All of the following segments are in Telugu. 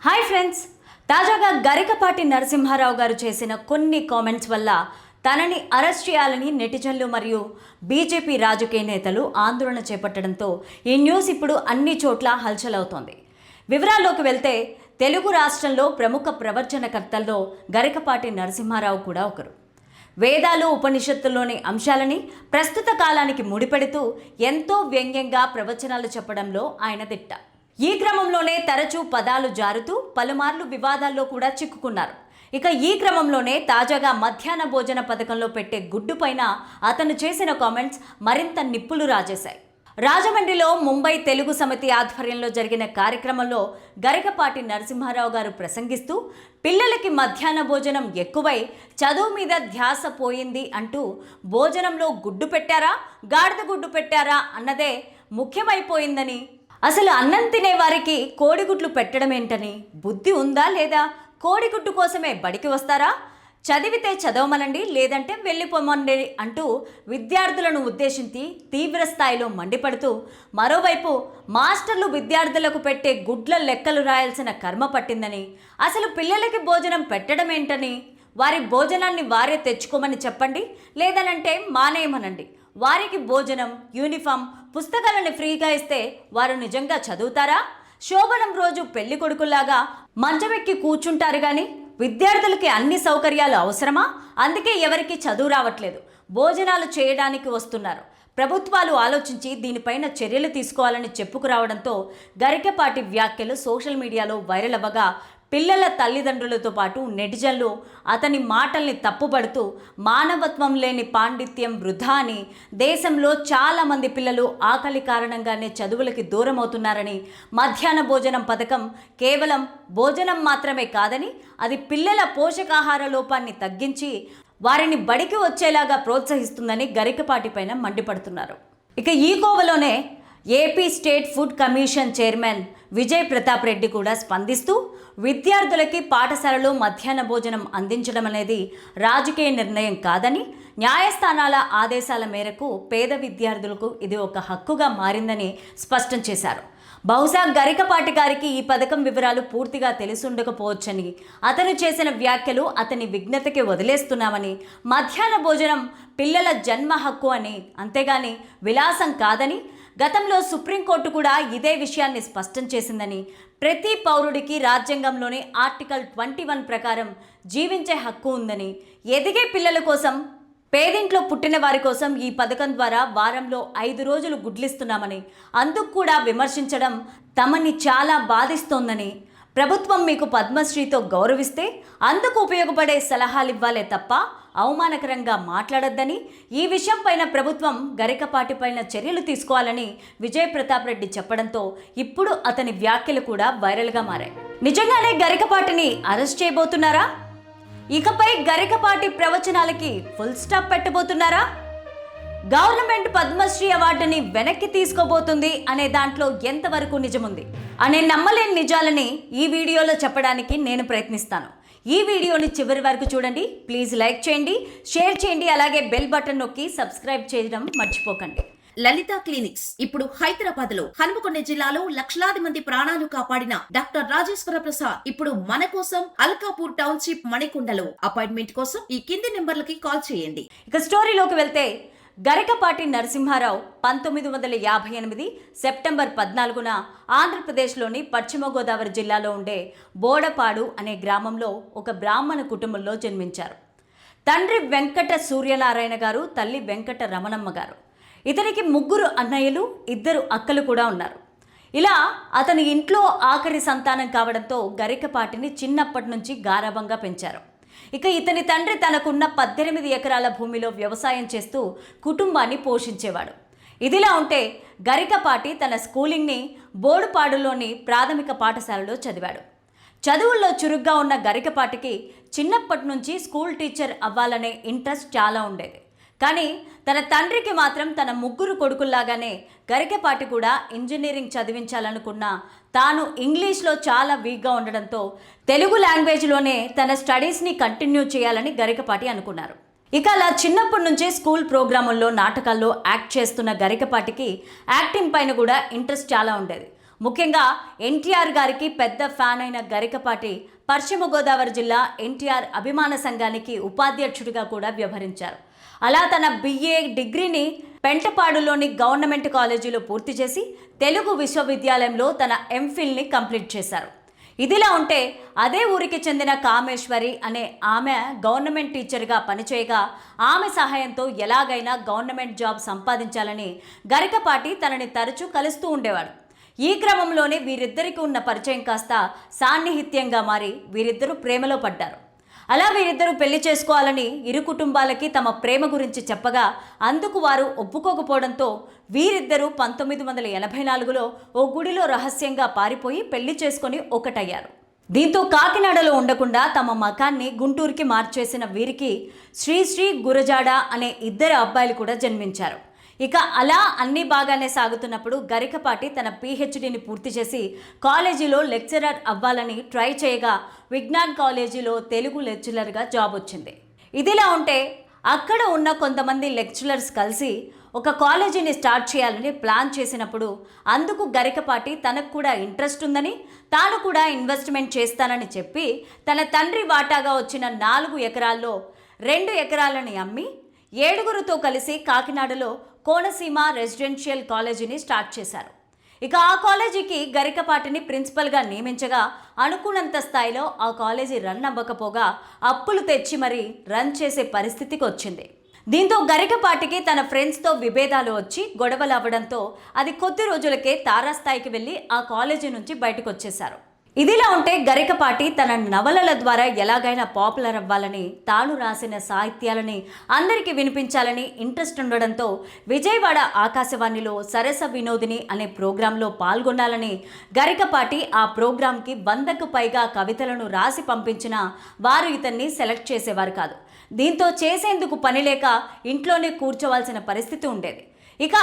హాయ్ ఫ్రెండ్స్, తాజాగా గరికపాటి నరసింహారావు గారు చేసిన కొన్ని కామెంట్స్ వల్ల తనని అరెస్ట్ చేయాలని నెటిజన్లు మరియు బీజేపీ రాజకీయ నేతలు ఆందోళన చేపట్టడంతో ఈ న్యూస్ ఇప్పుడు అన్ని చోట్ల హల్చల్ అవుతోంది. వివరాల్లోకి వెళ్తే తెలుగు రాష్ట్రంలో ప్రముఖ ప్రవచనకర్తల్లో గరికపాటి నరసింహారావు కూడా ఒకరు. వేదాలు ఉపనిషత్తుల్లోని అంశాలని ప్రస్తుత కాలానికి ముడిపెడుతూ ఎంతో వ్యంగ్యంగా ప్రవచనాలు చెప్పడంలో ఆయన దిట్ట. ఈ క్రమంలోనే తరచూ పదాలు జారుతూ పలుమార్లు వివాదాల్లో కూడా చిక్కుకున్నారు. ఇక ఈ క్రమంలోనే తాజాగా మధ్యాహ్న భోజన పథకంలో పెట్టే గుడ్డు పైన అతను చేసిన కామెంట్స్ మరింత నిప్పులు రాజేశాయి. రాజమండ్రిలో ముంబై తెలుగు సమితి ఆధ్వర్యంలో జరిగిన కార్యక్రమంలో గరికపాటి నరసింహారావు గారు ప్రసంగిస్తూ పిల్లలకి మధ్యాహ్న భోజనం ఎక్కువై చదువు మీద ధ్యాస పోయింది అంటూ భోజనంలో గుడ్డు పెట్టారా, గాడిద గుడ్డు పెట్టారా అన్నదే ముఖ్యమైపోయిందని, అసలు అన్నం తినే వారికి కోడిగుడ్లు పెట్టడం ఏంటని, బుద్ధి ఉందా లేదా, కోడిగుడ్డు కోసమే బడికి వస్తారా, చదివితే చదవమనండి లేదంటే వెళ్ళిపోమండి అంటూ విద్యార్థులను ఉద్దేశించి తీవ్ర స్థాయిలో మండిపడుతూ, మరోవైపు మాస్టర్లు విద్యార్థులకు పెట్టే గుడ్ల లెక్కలు రాయాల్సిన కర్మ పట్టిందని, అసలు పిల్లలకి భోజనం పెట్టడం ఏంటని, వారి భోజనాన్ని వారే తెచ్చుకోమని చెప్పండి లేదనంటే మానేయమనండి, వారికి భోజనం, యూనిఫామ్, పుస్తకాలను ఫ్రీగా ఇస్తే వారు నిజంగా చదువుతారా? శోభనం రోజు పెళ్లి కొడుకుల్లాగా మంచమెక్కి కూర్చుంటారు కానీ విద్యార్థులకి అన్ని సౌకర్యాలు అవసరమా? అందుకే ఎవరికి చదువు రావట్లేదు, భోజనాలు చేయడానికి వస్తున్నారు. ప్రభుత్వాలు ఆలోచించి దీనిపైన చర్యలు తీసుకోవాలని చెప్పుకురావడంతో గరికపాటి వ్యాఖ్యలు సోషల్ మీడియాలో వైరల్ అవ్వగా పిల్లల తల్లిదండ్రులతో పాటు నెటిజన్లు అతని మాటల్ని తప్పుపడుతూ మానవత్వం లేని పాండిత్యం వృధా అని, దేశంలో చాలామంది పిల్లలు ఆకలి కారణంగానే చదువులకి దూరం అవుతున్నారని, మధ్యాహ్న భోజనం పథకం కేవలం భోజనం మాత్రమే కాదని, అది పిల్లల పోషకాహార లోపాన్ని తగ్గించి వారిని బడికి వచ్చేలాగా ప్రోత్సహిస్తుందని గరికపాటి పైన మండిపడుతున్నారు. ఇక ఈ కోవలోనే AP state food commission chairman Vijay Pratap Reddy కూడా స్పందిస్తూ, విద్యార్థులకి పాఠశాలలో మధ్యాహ్న భోజనం అందించడం అనేది రాజకీయ నిర్ణయం కాదని, న్యాయస్థానాల ఆదేశాల మేరకు పేద విద్యార్థులకు ఇది ఒక హక్కుగా మారిందని స్పష్టం చేశారు. బహుశా గరికపాటి గారికి ఈ పథకం వివరాలు పూర్తిగా తెలిసుండకపోవచ్చని, అతను చేసిన వ్యాఖ్యలు అతని విఘ్నతకి వదిలేస్తున్నామని, మధ్యాహ్న భోజనం పిల్లల జన్మ హక్కు అని, అంతేగాని విలాసం కాదని, గతంలో సుప్రీంకోర్టు కూడా ఇదే విషయాన్ని స్పష్టం చేసిందని, ప్రతి పౌరుడికి రాజ్యాంగంలోని ఆర్టికల్ 21 ప్రకారం జీవించే హక్కు ఉందని, ఎదిగే పిల్లల కోసం, పేదింట్లో పుట్టిన వారి కోసం ఈ పథకం ద్వారా వారంలో 5 రోజులు గుడ్లిస్తున్నామని, అందుకు కూడా విమర్శించడం తమని చాలా బాధిస్తోందని, ప్రభుత్వం మీకు పద్మశ్రీతో గౌరవిస్తే అందుకు ఉపయోగపడే సలహాలు ఇవ్వాలే తప్ప అవమానకరంగా మాట్లాడొద్దని, ఈ విషయం పైన ప్రభుత్వం గరికపాటి పైన చర్యలు తీసుకోవాలని విజయ్ ప్రతాప్ రెడ్డి చెప్పడంతో ఇప్పుడు అతని వ్యాఖ్యలు కూడా వైరల్గా మారాయి. నిజంగానే గరికపాటిని అరెస్ట్ చేయబోతున్నారా? ఇకపై గరికపాటి ప్రవచనాలకి ఫుల్ స్టాప్ పెట్టబోతున్నారా? గవర్నమెంట్ పద్మశ్రీ అవార్డుని వెనక్కి తీసుకోబోతుంది అనే దాంట్లో ఎంతవరకు నిజముంది అనే నమ్మలేని నిజాలని ఈ వీడియోలో చెప్పడానికి నేను ప్రయత్నిస్తాను. ఈ వీడియోని చివరి వరకు చూడండి. ప్లీజ్ లైక్ చేయండి, షేర్ చేయండి, అలాగే బెల్ బటన్ నొక్కి సబ్స్క్రైబ్ చేయడం మర్చిపోకండి. లలిత క్లినిక్స్ ఇప్పుడు హైదరాబాద్ లో, హనుమకొండ జిల్లాలో లక్షలాది మంది ప్రాణాలు కాపాడిన డాక్టర్ రాజేశ్వర ప్రసాద్ ఇప్పుడు మన కోసం అల్కాపూర్ టౌన్షిప్ మణికొండలో. అపాయింట్మెంట్ కోసం ఈ కింది నెంబర్లకి కాల్ చేయండి. ఇక స్టోరీలోకి వెళ్తే, గరికపాటి నరసింహారావు 1958 సెప్టెంబర్ 14న ఆంధ్రప్రదేశ్లోని పశ్చిమ గోదావరి జిల్లాలో ఉండే బోడపాడు అనే గ్రామంలో ఒక బ్రాహ్మణ కుటుంబంలో జన్మించారు. తండ్రి వెంకట సూర్యనారాయణ గారు, తల్లి వెంకట రమణమ్మ గారు. ఇతనికి 3 అన్నయ్యలు, 2 అక్కలు కూడా ఉన్నారు. ఇలా అతని ఇంట్లో ఆఖరి సంతానం కావడంతో గరికపాటిని చిన్నప్పటి నుంచి గారాబంగా పెంచారు. ఇక ఇతని తండ్రి తనకున్న 18 ఎకరాల భూమిలో వ్యవసాయం చేస్తూ కుటుంబాన్ని పోషించేవాడు. ఇదిలా ఉంటే గరికపాటి తన స్కూలింగ్ని బోడుపాడులోని ప్రాథమిక పాఠశాలలో చదివాడు. చదువుల్లో చురుగ్గా ఉన్న గరికపాటికి చిన్నప్పటి నుంచి స్కూల్ టీచర్ అవ్వాలనే ఇంట్రెస్ట్ చాలా ఉండేది. కానీ తన తండ్రికి మాత్రం తన 3 కొడుకుల్లాగానే గరికపాటి కూడా ఇంజనీరింగ్ చదివించాలనుకున్నా తాను ఇంగ్లీష్లో చాలా వీక్గా ఉండడంతో తెలుగు లాంగ్వేజ్లోనే తన స్టడీస్ని కంటిన్యూ చేయాలని గరికపాటి అనుకున్నారు. ఇక అలా చిన్నప్పటి నుంచే స్కూల్ ప్రోగ్రాముల్లో, నాటకాల్లో యాక్ట్ చేస్తున్న గరికపాటికి యాక్టింగ్ పైన కూడా ఇంట్రెస్ట్ చాలా ఉండేది. ముఖ్యంగా ఎన్టీఆర్ గారికి పెద్ద ఫ్యాన్ అయిన గరికపాటి పశ్చిమ గోదావరి జిల్లా ఎన్టీఆర్ అభిమాన సంఘానికి ఉపాధ్యక్షుడిగా కూడా వ్యవహరించారు. అలా తన BA డిగ్రీని పెంటపాడులోని గవర్నమెంట్ కాలేజీలో పూర్తి చేసి తెలుగు విశ్వవిద్యాలయంలో తన MPhilని కంప్లీట్ చేశారు. ఇదిలా ఉంటే అదే ఊరికి చెందిన కామేశ్వరి అనే ఆమె గవర్నమెంట్ టీచర్గా పనిచేయగా ఆమె సహాయంతో ఎలాగైనా గవర్నమెంట్ జాబ్ సంపాదించాలని గరికపాటి తనని తరచూ కలుస్తూ ఉండేవాడు. ఈ క్రమంలోనే వీరిద్దరికి ఉన్న పరిచయం కాస్త సాన్నిహిత్యంగా మారి వీరిద్దరూ ప్రేమలో పడ్డారు. అలా వీరిద్దరూ పెళ్లి చేసుకోవాలని ఇరు కుటుంబాలకి తమ ప్రేమ గురించి చెప్పగా అందుకు వారు ఒప్పుకోకపోవడంతో వీరిద్దరూ 1984లో ఓ గుడిలో రహస్యంగా పారిపోయి పెళ్లి చేసుకొని ఒకటయ్యారు. దీంతో కాకినాడలో ఉండకుండా తమ మకాన్ని గుంటూరుకి మార్చేసిన వీరికి శ్రీ గురజాడ అనే 2 అబ్బాయిలు కూడా జన్మించారు. ఇక అలా అన్నీ బాగానే సాగుతున్నప్పుడు గరికపాటి తన PhDని పూర్తి చేసి కాలేజీలో లెక్చరర్ అవ్వాలని ట్రై చేయగా విజ్ఞాన్ కాలేజీలో తెలుగు లెక్చరర్గా జాబ్ వచ్చింది. ఇదిలా ఉంటే అక్కడ ఉన్న కొంతమంది లెక్చరర్స్ కలిసి ఒక కాలేజీని స్టార్ట్ చేయాలని ప్లాన్ చేసినప్పుడు అందుకు గరికపాటి తనకు కూడా ఇంట్రెస్ట్ ఉందని తాను కూడా ఇన్వెస్ట్మెంట్ చేస్తానని చెప్పి తన తండ్రి వాటాగా వచ్చిన 4 ఎకరాల్లో 2 ఎకరాలని అమ్మి 7గురితో కలిసి కాకినాడలో కోనసీమ రెసిడెన్షియల్ కాలేజీని స్టార్ట్ చేశారు. ఇక ఆ కాలేజీకి గరికపాటిని ప్రిన్సిపల్గా నియమించగా అనుకున్నంత స్థాయిలో ఆ కాలేజీ రన్ అవ్వకపోగా అప్పులు తెచ్చి మరీ రన్ చేసే పరిస్థితికి వచ్చింది. దీంతో గరికపాటికి తన ఫ్రెండ్స్తో విభేదాలు వచ్చి గొడవలు అవ్వడంతో అది కొద్ది రోజులకే తారాస్థాయికి వెళ్ళి ఆ కాలేజీ నుంచి బయటకు వచ్చేశారు. ఇదిలా ఉంటే గరికపాటి తన నవలల ద్వారా ఎలాగైనా పాపులర్ అవ్వాలని తాను రాసిన సాహిత్యాలని అందరికీ వినిపించాలని ఇంట్రెస్ట్ ఉండడంతో విజయవాడ ఆకాశవాణిలో సరస వినోదిని అనే ప్రోగ్రాంలో పాల్గొనాలని గరికపాటి ఆ ప్రోగ్రాంకి 100కు పైగా కవితలను రాసి పంపించినా వారు ఇతన్ని సెలెక్ట్ చేసేవారు కాదు. దీంతో చేసేందుకు పని లేక ఇంట్లోనే కూర్చోవాల్సిన పరిస్థితి ఉండేది. ఇక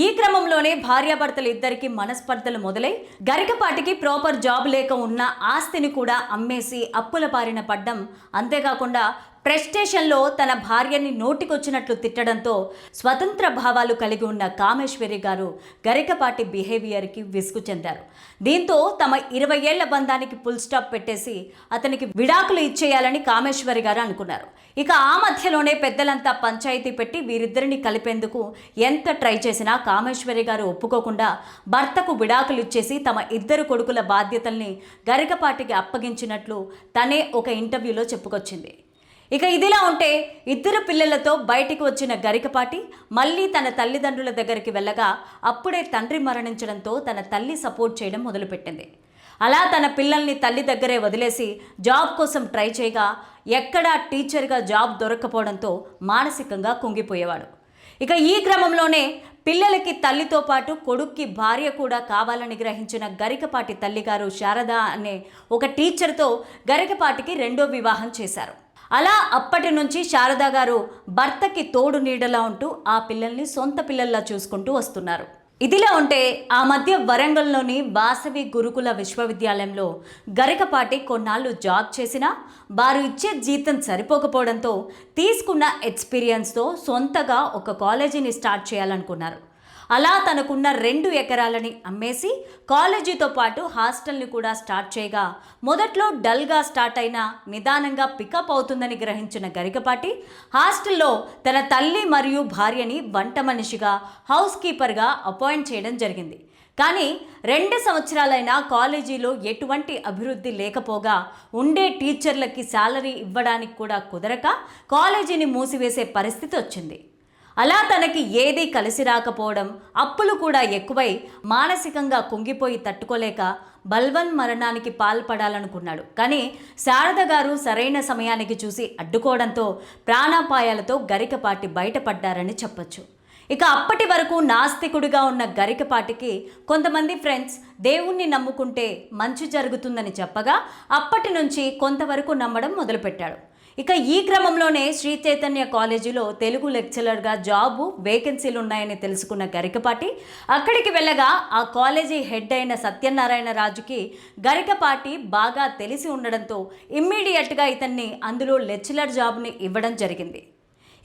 ఈ క్రమంలోనే భార్యాభర్తలు ఇద్దరికి మనస్పర్ధలు మొదలై గరికపాటికి ప్రాపర్ జాబ్ లేక ఉన్న ఆస్తిని కూడా అమ్మేసి అప్పుల బారిన పడ్డం, అంతేకాకుండా ప్రెస్టేషన్లో తన భార్యని నోటికొచ్చినట్లు తిట్టడంతో స్వతంత్ర భావాలు కలిగి ఉన్న కామేశ్వరి గారు గరికపాటి బిహేవియర్కి విసుగు చెందారు. దీంతో తమ 20 ఏళ్ల బంధానికి ఫుల్ స్టాప్ పెట్టేసి అతనికి విడాకులు ఇచ్చేయాలని కామేశ్వరి గారు అనుకున్నారు. ఇక ఆ మధ్యలోనే పెద్దలంతా పంచాయతీ పెట్టి వీరిద్దరిని కలిపేందుకు ఎంత ట్రై చేసినా కామేశ్వరి గారు ఒప్పుకోకుండా భర్తకు విడాకులు ఇచ్చేసి తమ 2 కొడుకుల బాధ్యతల్ని గరికపాటికి అప్పగించినట్లు తనే ఒక ఇంటర్వ్యూలో చెప్పుకొచ్చింది. ఇక ఇదిలా ఉంటే 2 పిల్లలతో బయటికి వచ్చిన గరికపాటి మళ్ళీ తన తల్లిదండ్రుల దగ్గరికి వెళ్ళగా అప్పుడే తండ్రి మరణించడంతో తన తల్లి సపోర్ట్ చేయడం మొదలుపెట్టింది. అలా తన పిల్లల్ని తల్లి దగ్గరే వదిలేసి జాబ్ కోసం ట్రై చేయగా ఎక్కడా టీచర్గా జాబ్ దొరక్కపోవడంతో మానసికంగా కుంగిపోయేవాడు. ఇక ఈ క్రమంలోనే పిల్లలకి తల్లితో పాటు కొడుక్కి భార్య కూడా కావాలని గ్రహించిన గరికపాటి తల్లిగారు శారద అనే ఒక టీచర్తో గరికపాటికి 2వ వివాహం చేశారు. అలా అప్పటి నుంచి శారద గారు భర్తకి తోడు నీడలా ఉంటూ ఆ పిల్లల్ని సొంత పిల్లల్లా చూసుకుంటూ వస్తున్నారు. ఇదిలా ఉంటే ఆ మధ్య వరంగల్లోని వాసవి గురుకుల విశ్వవిద్యాలయంలో గరికపాటి కొన్నాళ్ళు జాబ్ చేసినా వారు ఇచ్చే జీతం సరిపోకపోవడంతో తీసుకున్న ఎక్స్పీరియన్స్తో సొంతగా ఒక కాలేజీని స్టార్ట్ చేయాలనుకున్నారు. అలా తనకున్న 2 ఎకరాలని అమ్మేసి కాలేజీతో పాటు హాస్టల్ని కూడా స్టార్ట్ చేయగా మొదట్లో డల్గా స్టార్ట్ అయినా నిదానంగా పికప్ అవుతుందని గ్రహించిన గరికపాటి హాస్టల్లో తన తల్లి మరియు భార్యని వంట మనిషిగా హౌస్ కీపర్గా అపాయింట్ చేయడం జరిగింది. కానీ 2 సంవత్సరాలైనా కాలేజీలో ఎటువంటి అభివృద్ధి లేకపోగా ఉండే టీచర్లకి శాలరీ ఇవ్వడానికి కూడా కుదరక కాలేజీని మూసివేసే పరిస్థితి వచ్చింది. అలా తనకి ఏదీ కలిసి రాకపోవడం, అప్పులు కూడా ఎక్కువై మానసికంగా కుంగిపోయి తట్టుకోలేక బల్వన్ మరణానికి పాల్పడాలనుకున్నాడు. కానీ శారద గారు సరైన సమయానికి చూసి అడ్డుకోవడంతో ప్రాణాపాయాలతో గరికపాటి బయటపడ్డారని చెప్పొచ్చు. ఇక అప్పటి వరకు నాస్తికుడిగా ఉన్న గరికపాటికి కొంతమంది ఫ్రెండ్స్ దేవుణ్ణి నమ్ముకుంటే మంచి జరుగుతుందని చెప్పగా అప్పటి నుంచి కొంతవరకు నమ్మడం మొదలుపెట్టాడు. ఇక ఈ క్రమంలోనే శ్రీ చైతన్య కాలేజీలో తెలుగు లెక్చరర్గా జాబు వేకెన్సీలు ఉన్నాయని తెలుసుకున్న గరికపాటి అక్కడికి వెళ్ళగా ఆ కాలేజీ హెడ్ అయిన సత్యనారాయణ రాజుకి గరికపాటి బాగా తెలిసి ఉండడంతో ఇమ్మీడియట్గా ఇతన్ని అందులో లెక్చరర్ జాబ్ని ఇవ్వడం జరిగింది.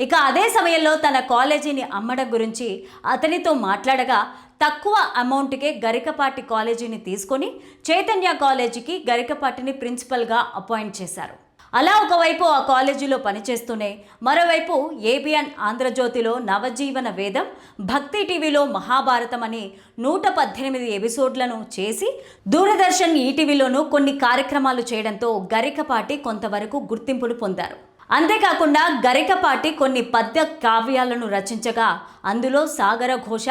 ఇక అదే సమయంలో తన కాలేజీని అమ్మడం గురించి అతనితో మాట్లాడగా తక్కువ అమౌంట్కే గరికపాటి కాలేజీని తీసుకొని చైతన్య కాలేజీకి గరికపాటిని ప్రిన్సిపల్గా అపాయింట్ చేశారు. అలా ఒకవైపు ఆ కాలేజీలో పనిచేస్తూనే మరోవైపు ఏబిఎన్ ఆంధ్రజ్యోతిలో నవజీవన వేదం, భక్తి టీవీలో మహాభారతం అని 118 ఎపిసోడ్లను చేసి దూరదర్శన్ ఈటీవీలోనూ కొన్ని కార్యక్రమాలు చేయడంతో గరికపాటి కొంతవరకు గుర్తింపును పొందారు. అంతేకాకుండా గరికపాటి కొన్ని పద్య కావ్యాలను రచించగా అందులో సాగర ఘోష,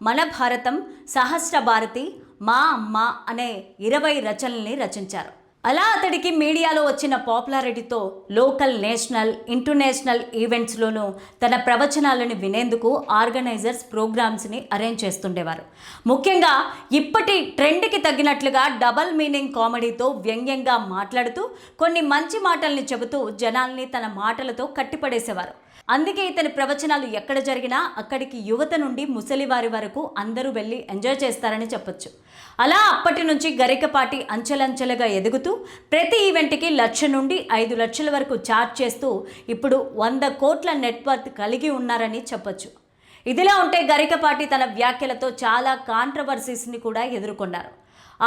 మన భారతం, సహస్ర భారతి, మా అమ్మ అనే 20 రచనల్ని రచించారు. అలా అతడికి మీడియాలో వచ్చిన పాపులారిటీతో లోకల్, నేషనల్, ఇంటర్నేషనల్ ఈవెంట్స్లోనూ తన ప్రవచనాలను వినేందుకు ఆర్గనైజర్స్ ప్రోగ్రామ్స్ని అరేంజ్ చేస్తుండేవారు. ముఖ్యంగా ఇప్పటి ట్రెండ్కి తగినట్లుగా డబల్ మీనింగ్ కామెడీతో వ్యంగ్యంగా మాట్లాడుతూ కొన్ని మంచి మాటల్ని చెబుతూ జనాల్ని తన మాటలతో కట్టిపడేసేవారు. అందుకే ఇతని ప్రవచనాలు ఎక్కడ జరిగినా అక్కడికి యువత నుండి ముసలివారి వరకు అందరూ వెళ్ళి ఎంజాయ్ చేస్తారని చెప్పొచ్చు. అలా అప్పటి నుంచి గరికపాటి అంచెలంచెలుగా ఎదుగుతూ ప్రతి ఈవెంట్కి 1,00,000 నుండి 5 లక్షల వరకు ఛార్జ్ చేస్తూ ఇప్పుడు 100 కోట్ల నెట్వర్త్ కలిగి ఉన్నారని చెప్పొచ్చు. ఇదిలా ఉంటే గరికపాటి తన వ్యాఖ్యలతో చాలా కాంట్రవర్సీస్ని కూడా ఎదుర్కొన్నారు.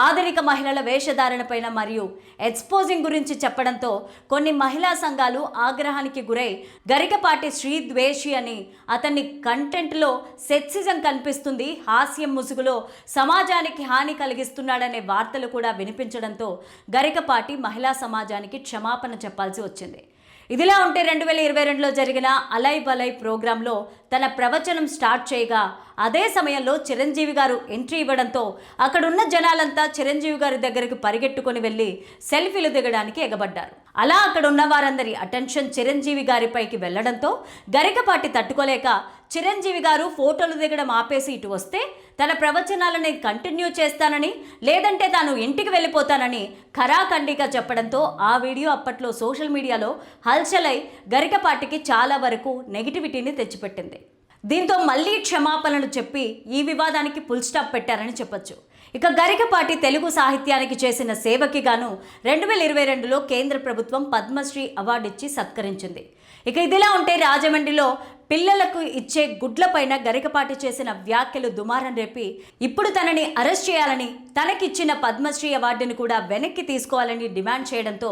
ఆధునిక మహిళల వేషధారణపైన మరియు ఎక్స్పోజింగ్ గురించి చెప్పడంతో కొన్ని మహిళా సంఘాలు ఆగ్రహానికి గురై గరికపాటి స్త్రీ ద్వేషి అని, అతన్ని కంటెంట్లో సెక్సిజం కనిపిస్తుంది, హాస్యం ముసుగులో సమాజానికి హాని కలిగిస్తున్నాడనే వార్తలు కూడా వినిపించడంతో గరికపాటి మహిళా సమాజానికి క్షమాపణ చెప్పాల్సి వచ్చింది. ఇదిలా ఉంటే 2022లో జరిగిన అలై బలై ప్రోగ్రాంలో తన ప్రవచనం స్టార్ట్ చేయగా అదే సమయంలో చిరంజీవి గారు ఎంట్రీ ఇవ్వడంతో అక్కడున్న జనాలంతా చిరంజీవి గారి దగ్గరికి పరిగెట్టుకొని వెళ్ళి సెల్ఫీలు దిగడానికి ఎగబడ్డారు. అలా అక్కడ ఉన్న వారందరి అటెన్షన్ చిరంజీవి గారిపైకి వెళ్లడంతో గరికపాటి తట్టుకోలేక చిరంజీవి గారు ఫోటోలు దిగడం ఆపేసి ఇటు వస్తే తన ప్రవచనాలని కంటిన్యూ చేస్తానని, లేదంటే తాను ఇంటికి వెళ్ళిపోతానని ఖరాఖండిగా చెప్పడంతో ఆ వీడియో అప్పట్లో సోషల్ మీడియాలో హల్చలై గరికపాటికి చాలా వరకు నెగిటివిటీని తెచ్చిపెట్టింది. దీంతో మళ్ళీ క్షమాపణలు చెప్పి ఈ వివాదానికి ఫుల్ స్టాప్ పెట్టారని చెప్పొచ్చు. ఇక గరికపాటి తెలుగు సాహిత్యానికి చేసిన సేవకి గాను 2022లో కేంద్ర ప్రభుత్వం పద్మశ్రీ అవార్డు ఇచ్చి సత్కరించింది. ఇక ఇదిలా ఉంటే రాజమండ్రిలో పిల్లలకు ఇచ్చే గుడ్లపైన గరికపాటి చేసిన వ్యాఖ్యలు దుమారం రేపి ఇప్పుడు తనని అరెస్ట్ చేయాలని, తనకిచ్చిన పద్మశ్రీ అవార్డును కూడా వెనక్కి తీసుకోవాలని డిమాండ్ చేయడంతో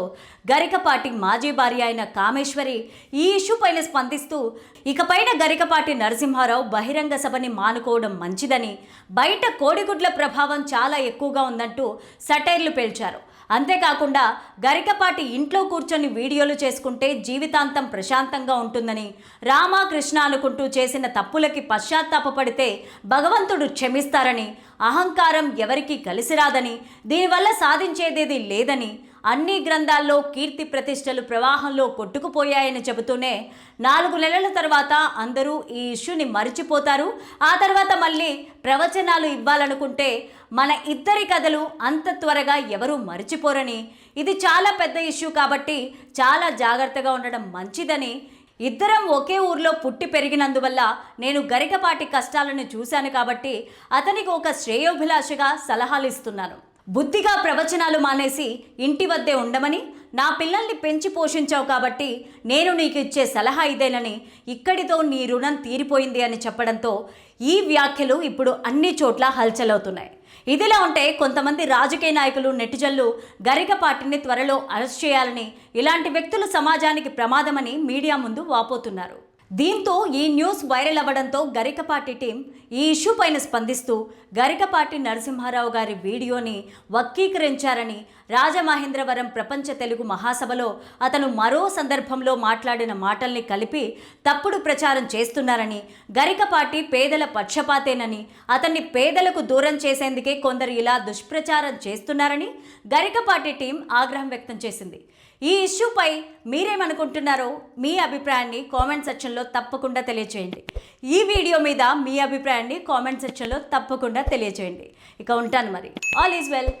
గరికపాటి మాజీ భార్య అయిన కామేశ్వరి ఈ ఇష్యూ పైన స్పందిస్తూ ఇకపైన గరికపాటి నరసింహారావు బహిరంగ సభని మానుకోవడం మంచిదని, బయట కోడిగుడ్ల ప్రభావం చాలా ఎక్కువగా ఉందంటూ సటైర్లు పేల్చారు. అంతేకాకుండా గరికపాటి ఇంట్లో కూర్చొని వీడియోలు చేసుకుంటే జీవితాంతం ప్రశాంతంగా ఉంటుందని, రామకృష్ణ అనుకుంటూ చేసిన తప్పులకి పశ్చాత్తాపపడితే భగవంతుడు క్షమిస్తారని, అహంకారం ఎవరికీ కలిసిరాదని, దీనివల్ల సాధించేదేది లేదని, అన్ని గ్రంథాల్లో కీర్తి ప్రతిష్టలు ప్రవాహంలో కొట్టుకుపోయాయని చెబుతూనే 4 నెలల తర్వాత అందరూ ఈ ఇష్యూని మరిచిపోతారు, ఆ తర్వాత మళ్ళీ ప్రవచనాలు ఇవ్వాలనుకుంటే మన ఇద్దరి కథలు అంత త్వరగా ఎవరూ మరిచిపోరని, ఇది చాలా పెద్ద ఇష్యూ కాబట్టి చాలా జాగ్రత్తగా ఉండడం మంచిదని, ఇద్దరం ఒకే ఊర్లో పుట్టి పెరిగినందువల్ల నేను గరికపాటి కష్టాలను చూశాను కాబట్టి అతనికి ఒక శ్రేయోభిలాషగా సలహాలు ఇస్తున్నాను. బుద్ధిగా ప్రవచనాలు మానేసి ఇంటి వద్దే ఉండమని, నా పిల్లల్ని పెంచి పోషించావు కాబట్టి నేను నీకు ఇచ్చే సలహా ఇదేనని, ఇక్కడితో నీ రుణం తీరిపోయింది అని చెప్పడంతో ఈ వ్యాఖ్యలు ఇప్పుడు అన్ని చోట్ల హల్చలవుతున్నాయి. ఇదిలా ఉంటే కొంతమంది రాజకీయ నాయకులు, నెటిజన్లు గరికపాటిని త్వరలో అరెస్ట్ చేయాలని, ఇలాంటి వ్యక్తులు సమాజానికి ప్రమాదమని మీడియా ముందు వాపోతున్నారు. దీంతో ఈ న్యూస్ వైరల్ అవ్వడంతో గరికపాటి టీం ఈ ఇష్యూ పైన స్పందిస్తూ గరికపాటి నరసింహారావు గారి వీడియోని వక్రీకరించారని, రాజమహేంద్రవరం ప్రపంచ తెలుగు మహాసభలో అతను మరో సందర్భంలో మాట్లాడిన మాటల్ని కలిపి తప్పుడు ప్రచారం చేస్తున్నారని, గరికపాటి పేదల పక్షపాతేనని, అతన్ని పేదలకు దూరం చేసేందుకే కొందరు ఇలా దుష్ప్రచారం చేస్తున్నారని గరికపాటి టీం ఆగ్రహం వ్యక్తం చేసింది. ఈ ఇష్యూపై మీరేమనుకుంటున్నారో మీ అభిప్రాయాన్ని కామెంట్ సెక్షన్లో తప్పకుండా తెలియచేయండి. ఈ వీడియో మీద మీ అభిప్రాయాన్ని కామెంట్ సెక్షన్లో తప్పకుండా తెలియచేయండి. ఇక ఉంటాను మరి. All is well.